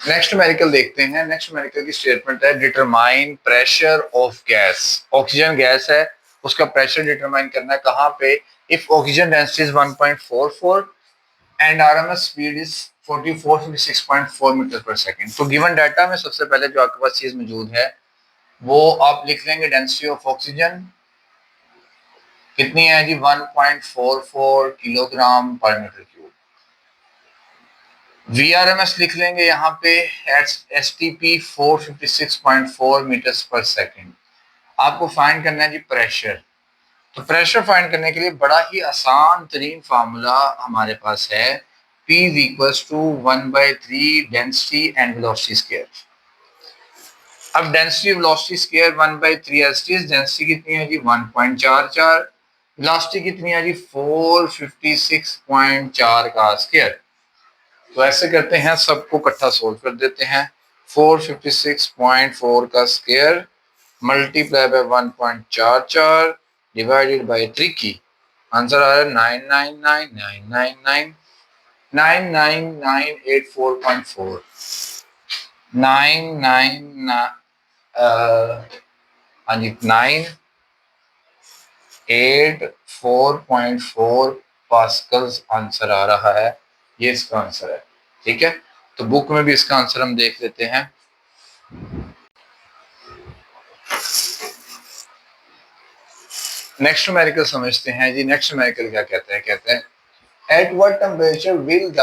Next numerical देखते हैं। Next numerical की स्टेटमेंट है determine pressure of gas. Oxygen gas है, उसका प्रेशर डिटरमाइन करना है। कहाँ पे? If oxygen density is 1.44 and RMS speed is 4456.4 metre per second. तो गिवन डाटा में सबसे पहले जो आपके पास चीज मौजूद है वो आप लिख लेंगे डेंसिटी ऑफ ऑक्सीजन कितनी है जी, 1.44 किलोग्राम पर मीटर क्यूब। VRMS लिख लेंगे यहाँ पे STP 456.4 मीटर्स पर सेकंड। आपको फाइंड करना है जी प्रेशर। तो प्रेशर फाइंड करने के लिए बड़ा ही आसान तरीन फार्मूला हमारे पास है, P is equals to 1/3 density and velocity square. अब डेंसिटी वेलोसिटी स्क्वायर 1/3 डेंसिटी कितनी है जी 1.44, वेलोसिटी कितनी है जी 456.4 का स्क्वायर। तो ऐसे करते हैं, सबको इकट्ठा सोल्व कर देते हैं। 456.4 का square multiply by 1.44 divided by 3 की आंसर आ रहा है 999,999,999,844 हाँ जी 984.4 पास्कल्स आंसर आ रहा है। ये इसका आंसर है। ठीक है, तो बुक में भी इसका आंसर हम देख लेते हैं। नेक्स्ट न्यूमेरिकल समझते हैं जी। नेक्स्ट न्यूमेरिकल क्या कहते हैं? कहते हैं at what temperature will the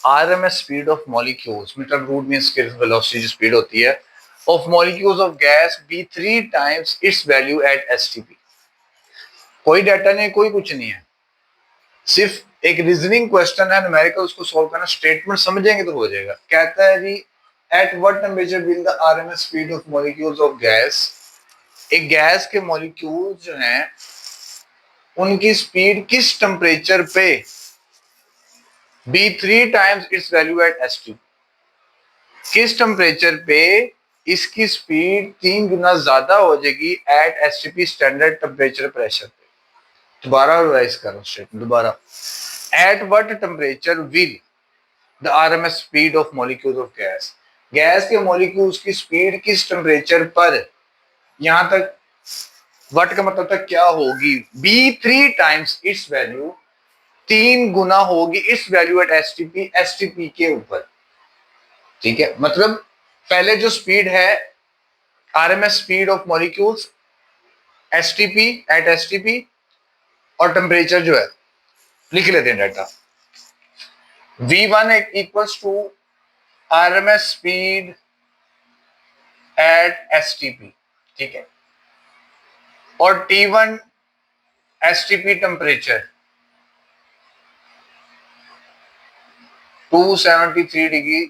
RMS speed of molecules, meter root means velocity speed होती है, of molecules of gas be 3 times its value at STP. कोई डाटा नहीं, कोई कुछ नहीं है, सिर्फ एक रीजनिंग क्वेश्चन है, न्यूमेरिकल उसको सॉल्व करना, स्टेटमेंट समझेंगे तो हो जाएगा। कहता है जी at what temperature will the RMS speed of molecules of gas, एक गैस के मॉलिक्यूल जो हैं उनकी स्पीड किस टेम्परेचर पे be 3 times its value at ST, किस टेम्परेचर पे इसकी स्पीड 3 गुना ज्यादा हो जाएगी at STP standard temperature pressure पे। दोबारा रिवाइज करो स्टेटमेंट दोबारा। At what temperature will the RMS speed of molecules of gas, gas के मॉलिक्यूल्स की स्पीड किस टेम्परेचर पर, यहां तक वट का मतलब था क्या होगी, बी 3 टाइम्स इट्स वैल्यू, 3 गुना होगी इस वैल्यू एट एसटीपी के ऊपर। ठीक है, मतलब पहले जो स्पीड है RMS speed of molecules STP at STP, और टेम्परेचर जो है लिख लेते हैं data. V1 equals to RMS speed at STP, ठीक है, और T1 STP temperature 273 degree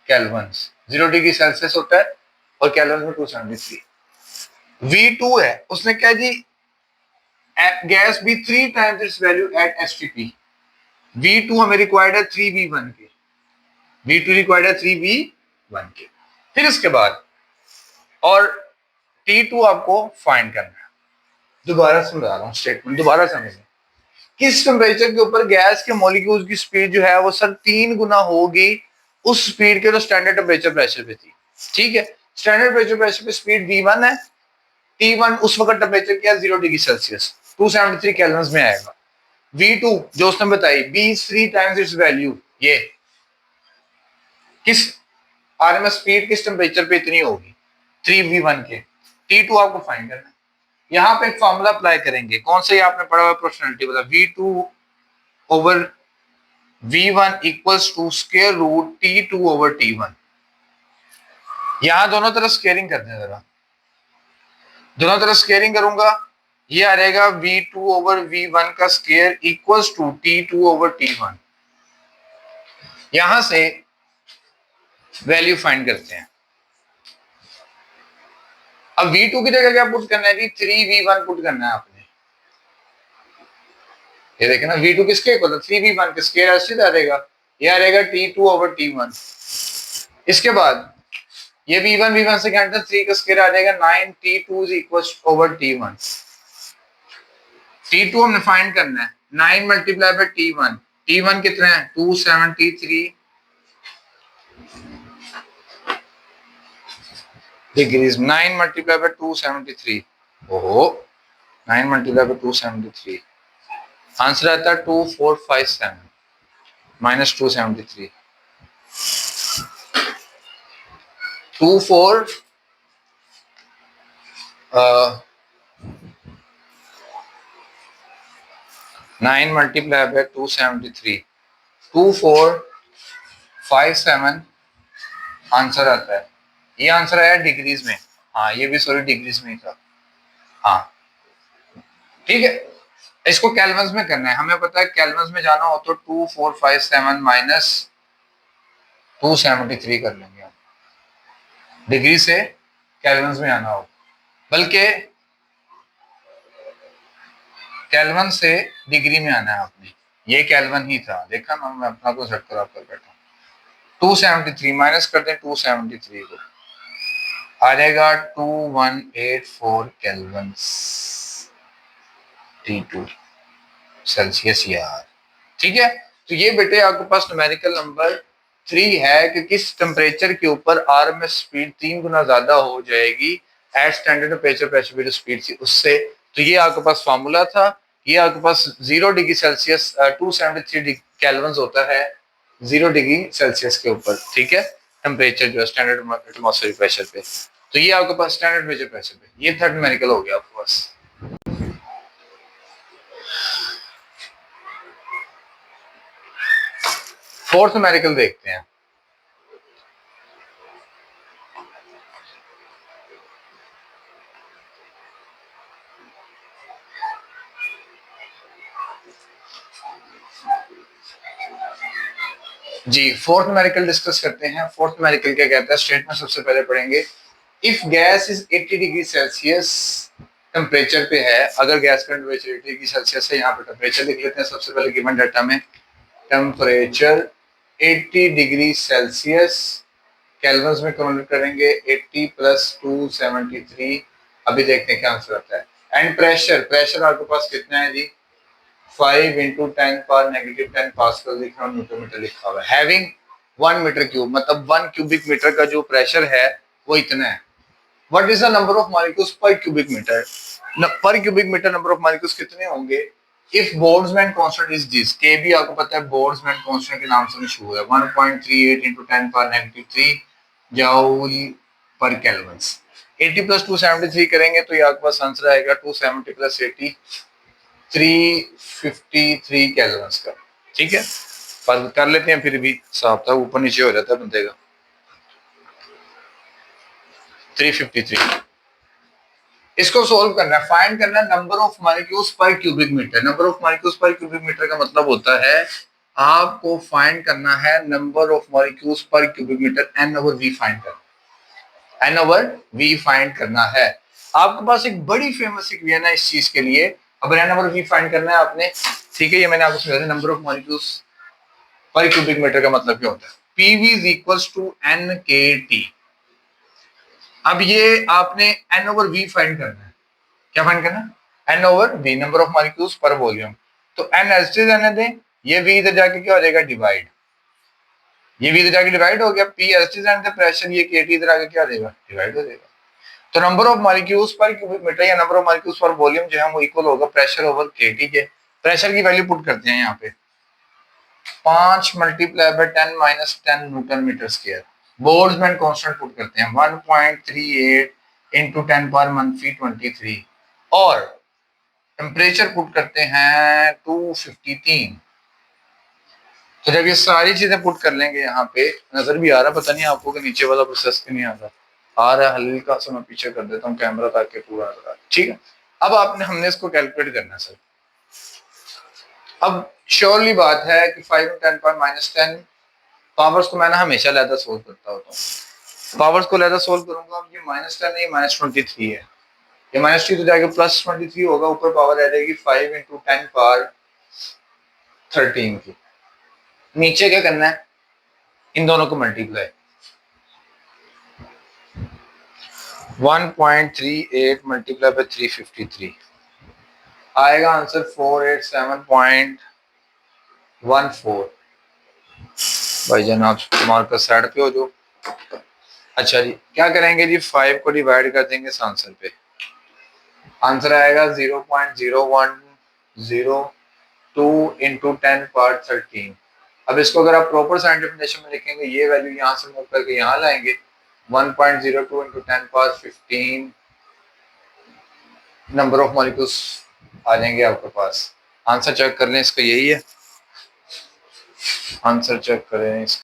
Kelvin, 0 degree Celsius होता है और केल्विन में 273। V2 है, उसने क्या जी gas be 3 times its value at STP. V2 हमें रिक्वायर्ड है 3V1 के, V2 रिक्वायर्ड है 3V1 के। फिर इसके बाद और T2 आपको फाइंड करना है। दोबारा समझा रहा हूं स्टेटमेंट, दोबारा समझें। किस टेम्परेचर के ऊपर गैस के मॉलिक्यूल्स की स्पीड जो है वो सर 3 गुना होगी उस स्पीड के जो स्टैंडर्ड टेम्परेचर प्रेशर पे थी। ठीक है, स्टैंडर्ड टेम्परेचर प्रेशर पे स्पीड V1 है, T1 उस वक्त टेम्परेचर क्या 0 डिग्री सेल्सियस 273 केल्विन में आएगा। V2 जो उसने बताई बी 3 टाइम्स इट्स वैल्यू, ये किस आरएमएस स्पीड किस टेम्परेचर पे इतनी होगी 3V1 के। T2 आपको फाइंड करना है। यहां पे एक फॉर्मूला अप्लाई करेंगे, कौन सा ये आपने पढ़ा हुआ प्रोपोर्शनलिटी वाला, V2 over V1 equals to square root T2 over T1। यहां दोनों तरफ स्क्वायरिंग करते हैं, जरा दोनों तरफ स्क्वायरिंग करूंगा, ये आ रहेगा V2 ओवर V1 का square equals to T2 over T1। यहां से वैल्यू फाइंड करते हैं। अब V2 की जगह क्या पुट करना है जी 3V1 पुट करना है आपने। ये देखें ना V2 किसके इक्वल है 3V1 के स्क्वायर ऐसे आ जाएगा, ये आ रहेगा T2 ओवर T1। इसके बाद ये V1 से कैंसिल 3 का स्क्वायर आ जाएगा 9T2 equals over T1। T2 हमने फाइंड करना है 9 मल्टीप्लाई बाय T1, T1 कितना है 273 डिग्रीज 9 मल्टीप्लाई बाय 273। ओहो 9 मल्टीप्लाई बाय 273 आंसर आता है 2457 माइनस 273 24 9 मल्टीप्लाई बाय 273 2457 आंसर आता है। ये आंसर आया डिग्रीज में, हाँ ये भी सॉरी डिग्रीज में ही था। हाँ ठीक है, इसको केल्विन्स में करना है, हमें पता है केल्विन्स में जाना हो तो 2457 माइनस 273 कर लेंगे हम, डिग्री से केल्विन्स में आना हो, बल्कि केल्विन से डिग्री में आना है आपने। ये केल्विन ही था, देखा ना, मैं अपना को सेट खराब कर बैठा। 273 माइनस कर दें 273 को, आ जाएगा 2184 केल्विन T2 सेल्सियस यार। ठीक है, तो ये बेटे आपके पास न्यूमेरिकल नंबर 3 है कि किस टेम्परेचर के ऊपर आरएमएस स्पीड 3 गुना ज्यादा हो जाएगी एट स्टैंडर्ड टेम्परेचर प्रेशर की जो स्पीड थी उससे। तो ये आपके पास फार्मूला था, ये आपके पास 0 डिग्री सेल्सियस 273 केल्विन होता है 0 डिग्री सेल्सियस के ऊपर। ठीक है, टेम्परेचर जो है स्टैंडर्ड एटमॉस्फेरिक प्रेशर पे, तो ये आपके पास स्टैंडर्ड प्रेशर पे, ये थर्ड न्यूमेरिकल हो गया आपके पास। फोर्थ न्यूमेरिकल देखते हैं। जी फोर्थ न्यूमेरिकल डिस्कस करते हैं। फोर्थ न्यूमेरिकल क्या कहता है, स्टेटमेंट सबसे पहले पढ़ेंगे। If gas is 80 degree Celsius temperature पे है, अगर गैस का टेम्परेचर 80 डिग्री सेल्सियस है, यहाँ पे टेम्परेचर लिख लेते हैं सबसे पहले गिवन डाटा में, टेम्परेचर 80 डिग्री सेल्सियस केल्विन में कन्वर्ट करेंगे 80 प्लस 273, अभी देखते हैं क्या आंसर आता है। एंड प्रेशर, प्रेशर आपके पास कितना है जी, 5 इंटू 10 पावर नेगेटिव 10 पास्कल लिख रहा हूँ, न्यूटन मीटर लिखा हुआ है। हैविंग 1 मीटर क्यूब, मतलब 1 क्यूबिक मीटर का जो प्रेशर है वो इतना है। What is the number of molecules per cubic metre, पर cubic metre number of molecules कितने होंगे if Boltzmann constant is this. के भी आपको पता है बोल्ट्जमैन कांस्टेंट के नाम से मशहूर है, 1.38 इंटू 10 पावर नेगेटिव 3 जूल पर केल्विन। 80 प्लस 273 करेंगे तो ये आपके पास आंसर आएगा 270 प्लस 80 353 केल्विन का। ठीक है, पर कर लेते हैं, फिर भी साफ था, ऊपर नीचे हो जाता है बंदे का। 353, इसको सोल्व करना है, फाइंड करना है number of molecules per cubic metre. Number of molecules per cubic metre का मतलब होता है आपको फाइंड करना है number of molecules per cubic metre, n over v find करना, n ओवर v फाइंड करना है। आपके पास एक बड़ी फेमस इक्वेशन है इस चीज के लिए, अब n ओवर v फाइंड करना है आपने। ठीक है, ये मैंने आपको समझाया number of molecules per cubic metre का मतलब क्या होता है, pv is equals to nkt। अब ये आपने n ओवर v फाइंड करना है, क्या फाइंड करना है, n over v number of molecules per volume. तो n एज इट रहने दें, ये v इधर जाके क्या हो जाएगा डिवाइड, ये v इधर जाके डिवाइड हो गया, p एज इट रहने दें प्रेशर, ये kT इधर आके क्या हो जाएगा डिवाइड हो जाएगा। तो number of molecules per cubic metre या number of molecules per volume जो है वो इक्वल होगा प्रेशर ओवर kT के। प्रेशर की वैल्यू पुट करते हैं यहाँ पे, 5 multiply by 10 minus 10 newton metre square. Boltzmann constant put करते हैं 1.38 इंटू 10 पावर मंफी 23 और टेम्परेचर पुट करते हैं 253। तो जब ये सारी चीजें पुट कर लेंगे, यहाँ पे नजर भी आ रहा, पता नहीं आपको कि नीचे वाला प्रोसेस क्यों नहीं आता, आ रहा है हल्का सा, मैं पीछे कर देता हूँ कैमरा ताकि पूरा नजर आए। ठीक है, अब आपने हमने इसको कैलकुलेट करना है सर। अब श्योरली बात है कि 5 10 पावर माइनस 10 पावर्स को मैं ना हमेशा लहदा सोल्व करता होता हूँ, पावर्स को लहदा सोल्व करूंगा। ये माइनस 10 नहीं माइनस 23 है, ये माइनस 3 तो जाके प्लस 23 होगा, ऊपर पावर आ जाएगी 5 इंटू 10 पावर 13 की। नीचे क्या करना है, इन दोनों को मल्टीप्लाई, 1.38 मल्टीप्लाई बाय 353 आएगा आंसर 487.14। भाई जान आप मार्कर साइड पे हो जो, अच्छा जी, क्या करेंगे जी, 5 को डिवाइड कर देंगे इस आंसर पे, आंसर आएगा 0.0102 इंटू 10^13। अब इसको अगर आप प्रॉपर साइंटिफिक नोटेशन में लिखेंगे, ये वैल्यू यहाँ से मूव करके यहाँ लाएंगे, 1.02 इंटू 10^15 नंबर ऑफ मॉलिक्यूल्स आ जाएंगे आपके पास। आंसर चेक कर लें, इसका यही है, आंसर चेक करें इसका।